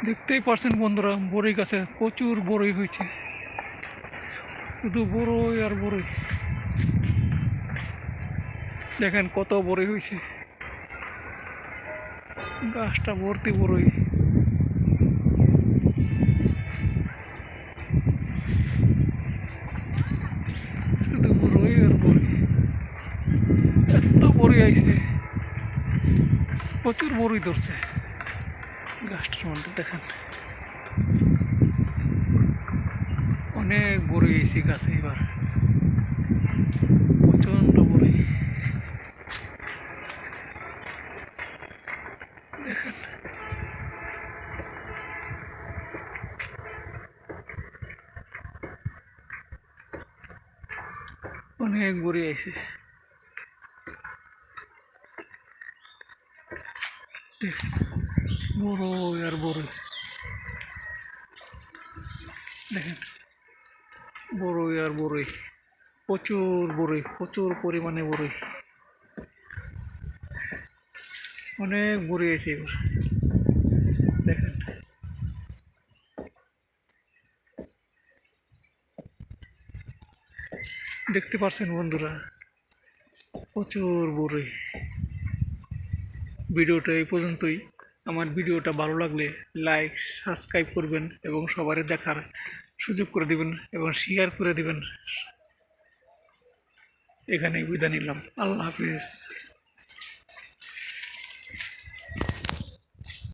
দেখতেই পারছেন বন্ধুরা, বড়ই গাছে প্রচুর বড়ই হয়েছে, শুধু বড়ই আর বড়ই। দেখেন কত বড়ই হয়েছে, গাছটা ভর্তি বড়ই। শুধু বড়ই আর বড়ই, এত বড়ই আইছে, প্রচুর বড়ই ধরছে গাছটার মধ্যে। দেখেন অনেক বড়ই আইছে গাছে এবার, প্রচন্ড বড়ই। দেখেন অনেক বড়ই আইছে। দেখেন বড়ই আর বড়ই, দেখেন বড়ই আর বড়ই, প্রচুর বড়ই, প্রচুর পরিমাণে বড়ই, অনেক বড়ই আছে এবার। দেখেন দেখতে পারছেন বন্ধুরা, প্রচুর বড়ই। ভিডিওটা এই পর্যন্তই। আমার ভিডিওটা ভালো লাগলে লাইক সাবস্ক্রাইব করবেন এবং সবারই দেখার সুযোগ করে দিবেন এবং শেয়ার করে দিবেন। এখানেই বিদায় নিলাম, আল্লাহ হাফিজ।